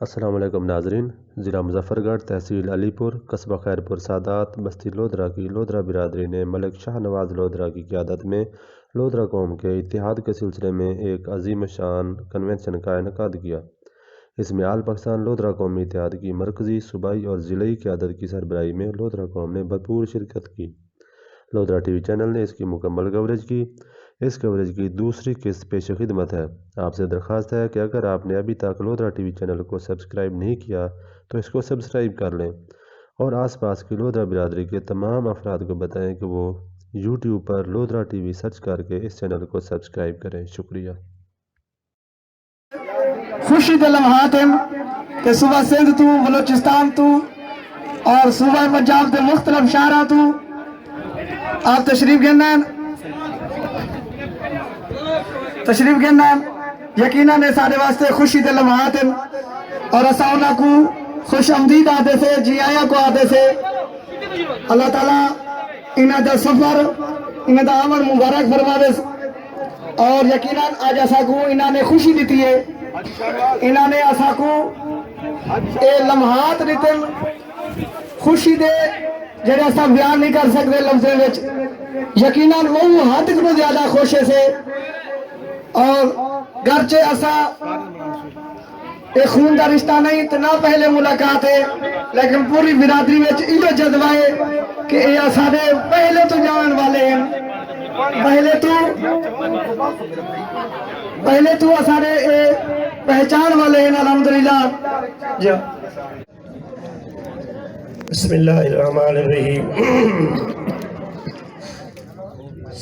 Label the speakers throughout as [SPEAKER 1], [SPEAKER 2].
[SPEAKER 1] السلام علیکم ناظرین، ضلع مظفر گڑھ، تحصیل علی پور، قصبہ خیرپور سادات، بستی لودھرا کی لودھرا برادری نے ملک شاہ نواز لودھرا کی قیادت میں لودھرا قوم کے اتحاد کے سلسلے میں ایک عظیم الشان کنونشن کا انعقاد کیا۔ اس میں آل پاکستان لودھرا قومی اتحاد کی مرکزی، صوبائی اور ضلعی قیادت کی سربراہی میں لودھرا قوم نے بھرپور شرکت کی۔ لودھرا ٹی وی چینل نے اس کی مکمل کوریج کی۔ اس کوریج کی دوسری قسط پیش خدمت ہے۔ آپ سے درخواست ہے کہ اگر آپ نے ابھی تک لودھرا ٹی وی چینل کو سبسکرائب نہیں کیا تو اس کو سبسکرائب کر لیں اور آس پاس کی لودھرا برادری کے تمام افراد کو بتائیں کہ وہ یوٹیوب پر لودھرا ٹی وی سرچ کر کے اس چینل کو سبسکرائب کریں۔ شکریہ۔
[SPEAKER 2] خوشی کے لمحات ہیں کہ صوبہ سندھ تو بلوچستان تو اور صوبہ پنجاب کے مختلف شہروں تو آپ تشریف گھن یقیناً سارے واسطے خوشی کے لمحات ہیں اور اسا انہاں کو خوش آمدید آتے سے، جی آیا کو آتے سے اللہ تعالیٰ انہاں دا سفر، انہاں دا عمل مبارک فرما دے اور یقیناً آج اسا کو انہاں نے خوشی دیتی ہے، انہاں نے اسا کو اے لمحات دیتے خوشی دے جڑے اسا بیان نہیں کر سکتے لفظیں وچ۔ یقیناً وہ حد کو زیادہ خوشے سے اور گرچہ اسا ایک خون کا رشتہ نہیں تو نہ پہلے ملاقات ہے، لیکن پوری برادری میں یہ جذبہ ہے کہ یہ سارے پہلے تو جان والے ہیں، پہلے تو سارے پہچان والے ہیں الحمدللہ۔
[SPEAKER 3] بسم اللہ الرحمن الرحیم۔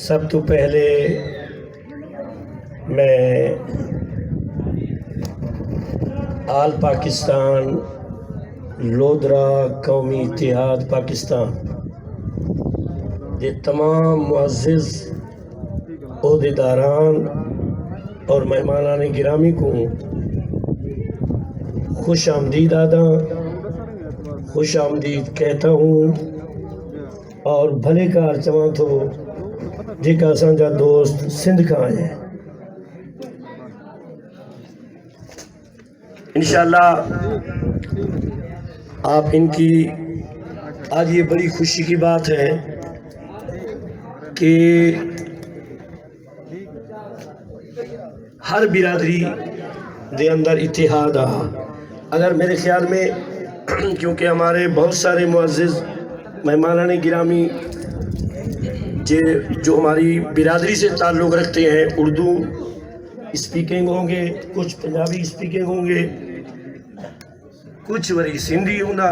[SPEAKER 3] سب تو پہلے میں آل پاکستان لودھرا قومی اتحاد پاکستان دے تمام معزز عہدیداران اور مہمانان گرامی کو خوش آمدید خوش آمدید کہتا ہوں اور بھلے کار چواں تو جیکا سانجا دوست سندھ کا آئے ہیں۔ انشاءاللہ آپ ان کی آج یہ بڑی خوشی کی بات ہے کہ ہر برادری دے اندر اتحاد آ۔ اگر میرے خیال میں کیونکہ ہمارے بہت سارے معزز مہمانان گرامی جو ہماری برادری سے تعلق رکھتے ہیں، اردو اسپیکنگ ہوں گے، کچھ پنجابی اسپیکنگ ہوں گے، کچھ وری سندھی ہوں گا،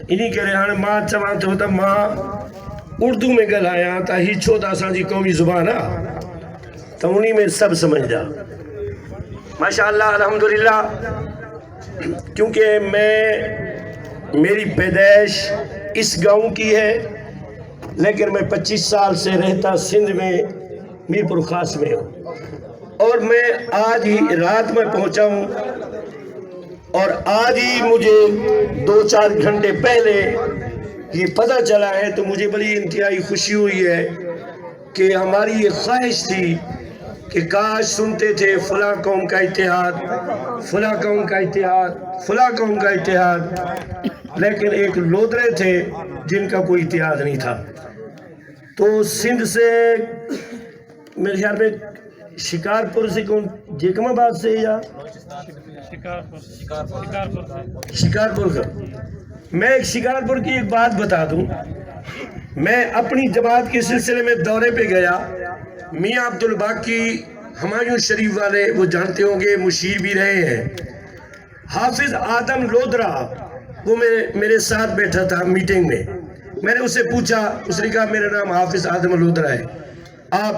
[SPEAKER 3] انہی کہہ رہے ہیں ماں چوانتے ہوتا ماں اردو میں گل آیا تا ہی چھوٹا سانجی قومی زبان آ تو انہی میں سب سمجھ جا۔ ماشاءاللہ الحمدللہ، کیونکہ میری پیدائش اس گاؤں کی ہے لیکن میں 25 سال سے رہتا سندھ میں میر پور خاص میں ہوں اور میں آج ہی رات میں پہنچا ہوں اور آج ہی مجھے 2-4 گھنٹے پہلے یہ پتہ چلا ہے تو مجھے بڑی انتہائی خوشی ہوئی ہے کہ ہماری یہ خواہش تھی کہ کاش سنتے تھے فلاں قوم کا اتحاد، فلاں قوم کا اتحاد، فلاں قوم کا اتحاد، لیکن ایک لودھرے تھے جن کا کوئی اتحاد نہیں تھا۔ تو سندھ سے میرے خیال میں شکارپور سے کون جیکم آباد سے یا شکارپور کا، میں ایک شکارپور کی ایک بات بتا دوں۔ میں اپنی جماعت کے سلسلے میں دورے پہ گیا، میاں عبدالباقی ہمایوں شریف والے وہ جانتے ہوں گے، مشیر بھی رہے ہیں، حافظ آدم لودھرا وہ میرے ساتھ بیٹھا تھا میٹنگ میں۔ میں نے اسے پوچھا، اس نے کہا میرا نام حافظ آدم لودھرا ہے، آپ؟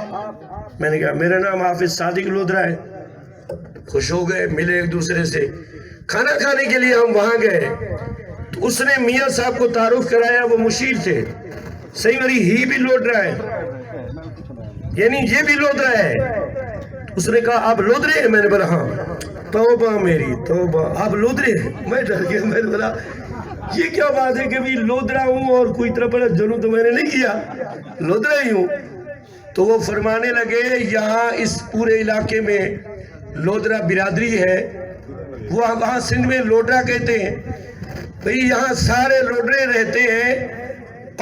[SPEAKER 3] میں نے کہا میرا نام حافظ صادق لودھرا ہے۔ خوش ہو گئے، ملے ایک دوسرے سے، کھانا کھانے کے لیے ہم وہاں گئے تو اس نے میاں صاحب کو تعارف کرایا، وہ مشیر تھے، صحیح مری ہی بھی لودھرا ہے، یعنی یہ بھی لودھرا ہے۔ اس نے کہا آپ لودھرے ہیں؟ میں نے بولا ہاں۔ توبہ میری توبہ، آپ لودھرے ہیں؟ میں ڈر گیا، میں نے بولا یہ کیا بات ہے کہ بھی لودھرا ہوں اور کوئی طرح پر جنوں تو میں نے نہیں کیا، لودھرا ہی ہوں۔ تو وہ فرمانے لگے یہاں اس پورے علاقے میں لودرا برادری ہے، وہ وہاں سندھ میں لوڈرا کہتے ہیں بھئی، یہاں سارے لوڈرے رہتے ہیں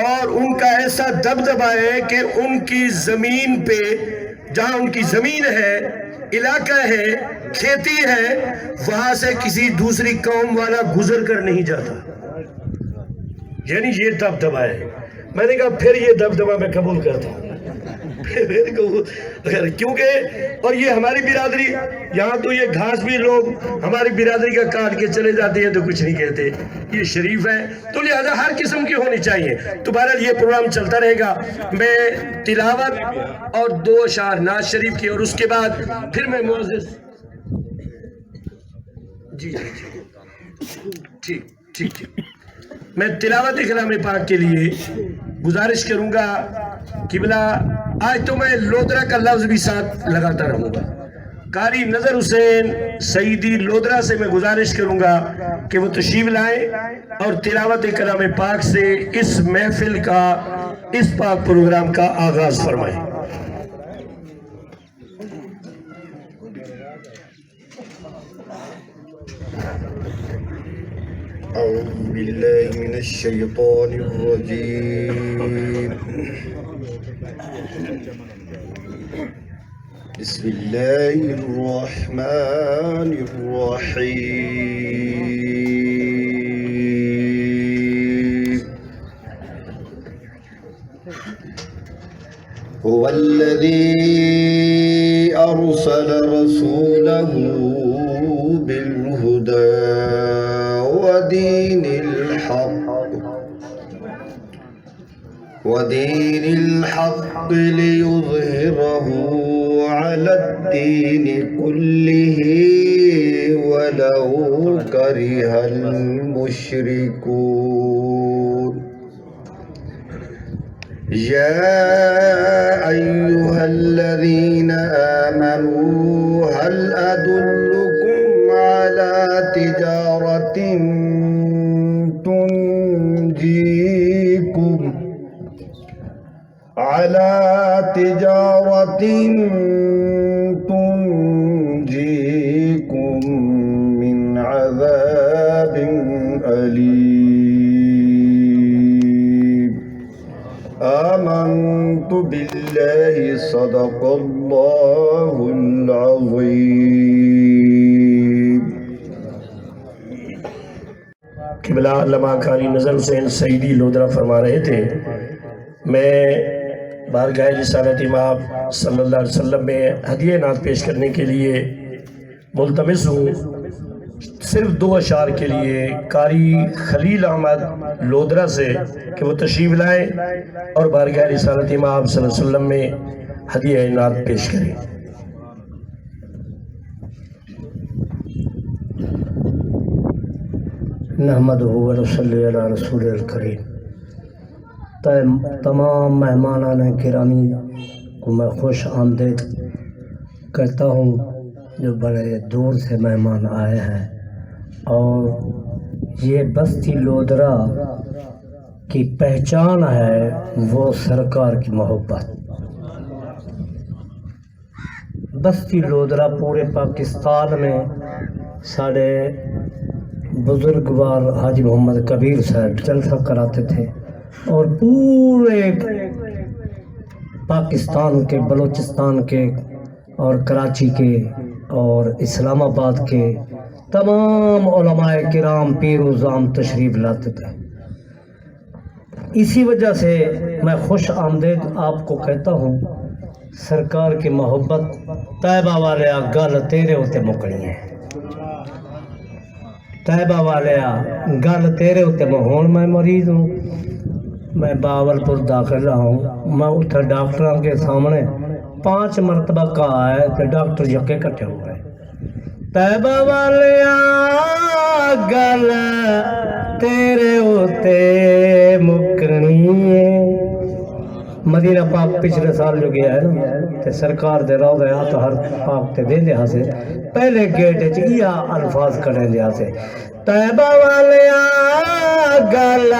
[SPEAKER 3] اور ان کا ایسا دبدبا ہے کہ ان کی زمین پہ، جہاں ان کی زمین ہے، علاقہ ہے، کھیتی ہے، وہاں سے کسی دوسری قوم والا گزر کر نہیں جاتا. یعنی یہ دبدبا ہے. میں نے کہا پھر یہ دبدبا میں قبول کرتا ہوں. کیونکہ اور یہ ہماری برادری، یہاں تو یہ گھاس بھی لوگ ہماری برادری کا کاٹ کے چلے جاتے ہیں تو کچھ نہیں کہتے، یہ شریف ہے، تو لہذا ہر قسم کی ہونی چاہیے. تو بہرحال یہ پروگرام چلتا رہے گا. میں تلاوت اور 2 اشعار نعت شریف کی، اور اس کے بعد پھر میں معزز ٹھیک میں تلاوت کلام پاک کے لیے گزارش کروں گا. قبلہ آج تو میں لودرا کا لفظ بھی ساتھ لگاتا رہوں گا. قاری نظر حسین سعیدی لودرا سے میں گزارش کروں گا کہ وہ تشریف لائیں اور تلاوت کلام پاک سے اس محفل کا، اس پاک پروگرام کا آغاز فرمائیں.
[SPEAKER 4] أعوذ بالله من الشيطان الرجيم. بسم الله الرحمن الرحيم. هو الذي أرسل رسوله بالهدى ودين الحق ليظهره على الدين كله ولو كره المشركون. يا أيها الذين آمنوا هل أدلكم على تجارة تنجيكم من عذاب أليم. آمنت بالله صدق الله العظيم.
[SPEAKER 3] قبلہ علامہ قاری نظر حسین سعیدی لودرا فرما رہے تھے، میں بارگاہ رسالت امام صلی اللہ علیہ وسلم میں ہدیہ نعت پیش کرنے کے لیے ملتمس ہوں. صرف 2 اشعار کے لیے قاری خلیل احمد لودرا سے کہ وہ تشریف لائیں اور بارگاہ رسالت امام صلی اللہ علیہ وسلم میں ہدیہ نعت پیش کریں.
[SPEAKER 5] نحمدہ و نصلی علی رسول الکریم. تمام مہمانان گرامی کو میں خوش آمدید کہتا ہوں جو بڑے دور سے مہمان آئے ہیں، اور یہ بستی لودرا کی پہچان ہے وہ سرکار کی محبت. بستی لودرا پورے پاکستان میں سارے بزرگوار حاجی محمد کبیر صاحب جلسہ کراتے تھے، اور پورے پاکستان کے، بلوچستان کے اور کراچی کے اور اسلام آباد کے تمام علماء کرام پیر و زام تشریف لاتے تھے. اسی وجہ سے میں خوش آمدید آپ کو کہتا ہوں. سرکار کی محبت طیبہ والے گل تیرے ہوتے مکڑی ہیں. طیبہ والے گل تیرے ہوتے ہون میں مریض ہوں، میں باولپور داخل رہا ہوں. میں اتھا ڈاکٹروں کے سامنے 5 مرتبہ کہا ہے کہ ڈاکٹر یکے کٹھے ہو گئے. طیبہ والے گل تیرے ہوتے مکڑی ہے. مدینہ پاک پچھلے سال جو گیا ہے نا، تے سرکار دے روضہ اطہر پاک تے دے دیا سے پہلے گیٹ وچ یہ الفاظ کھڑے دیا سے، طیبہ والے گل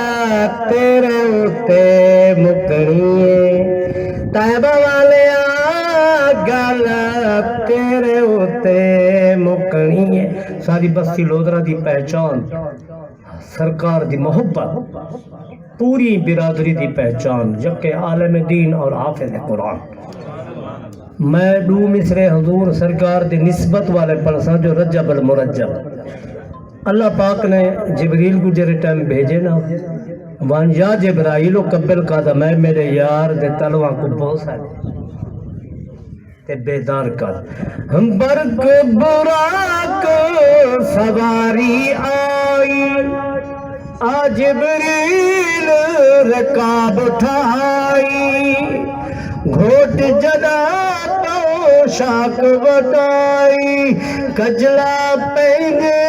[SPEAKER 5] تیرے ہوتے مکڑی ہے. طیبہ والے گل تیرے ہوتے ساری بستی لودرا دی پہچان سرکار دی محبت، پوری برادری دی پہچان، جبکہ عالم دین اور حافظ قرآن۔ میں دو مصرے حضور سرکار دی نسبت والے پڑھسا جو رجب المرجب۔ اللہ پاک نے جبریل کو جرے ٹائم بھیجے نا، وان یا جبرائیل و قبل کا دا میں میرے یار دے تلوہ کو بہت سارے تے بیدار کر۔ برق براق سواری آئی، آج جبریل رکاب اٹھائی، گھوٹ جدا تو شاک بٹائی، کجلا پہنگے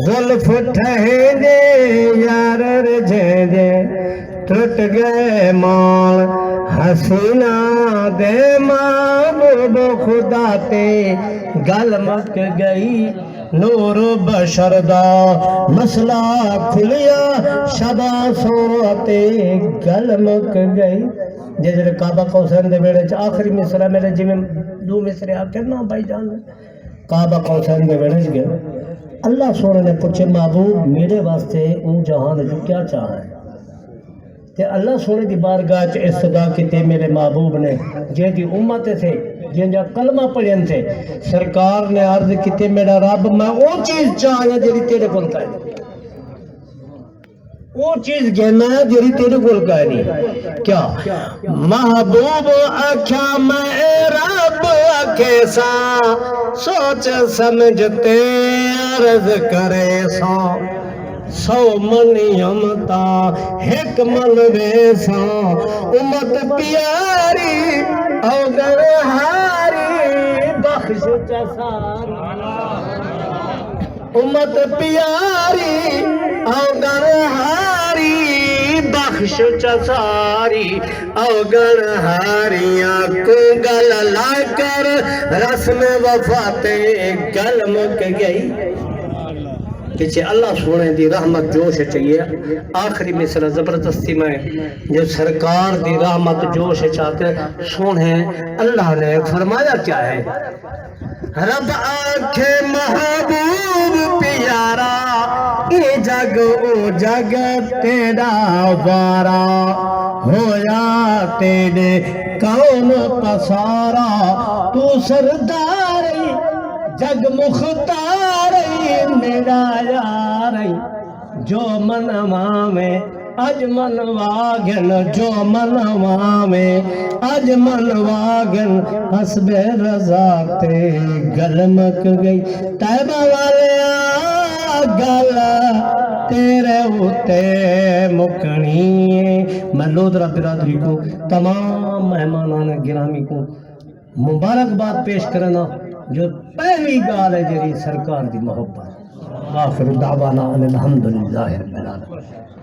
[SPEAKER 5] زلف ٹھہرے یار رجھے، ٹوٹ گئے مال حسینہ دے محبوب خدا تے، گل مک گئی نور بشر دا مسئلہ کھلیا، شبا سوتے گل مک گئی۔ جیسے کعبہ قوسین دے بیڑے چ آخری مصرع میرے جی میں دو مصرے آکر نا بھائی جان کعبہ قوسین دے بیڑے چ گئے، اللہ سونے نے پوچھے محبوب میرے واسطے اون جہان جو کیا چاہ ہے؟ تے اللہ سونے دی بارگاہ چ استدا کیتے میرے محبوب نے جے دی امت تھے جن جا کلمہ پڑھن تھے، سرکار نے عرض کیتے میرا رب میں وہ چیز چاہیا جڑی تیرے کول کائے، وہ چیز گھنا جڑی تیرے کول کائے نہیں۔ کیا محبوب آکھیا میں رب کیسا سوچ سمجھتے عرض کرے سو منی امتا ایک ملوے سا، امت پیاری اوگر ہاری بخش چساری، امت پیاری اوگر ہاری بخش چساری، اوگر ہاریاں کو گل لا کر رسم وفاتے گل مک گئی۔ پیچھے اللہ سونے دی رحمت جوش چاہیے، آخری مصرع زبردستی میں جو سرکار دی رحمت جوش چاہتے سونے اللہ نے فرمایا کیا ہے؟ رب آنکھے محبوب پیارا، یہ جگ او جگ تیرا وارا، ہویا تیرے کون پسارا، تو سرداری جگ مختار میرا یار، جو منوا میں اج منوا گن، جو منوا میں اج منوا گن، حسب رضا تے گل مک گئی۔ طیبہ والیا گل تیرے ہوتے مکنی۔ میں لودرا برادری کو تمام مہمانان گرامی کو مبارکباد پیش کرنا، جو پہلی گال ہے جری سرکار دی محبت۔ آخر دعوانا الحمدللہ رب العالمین۔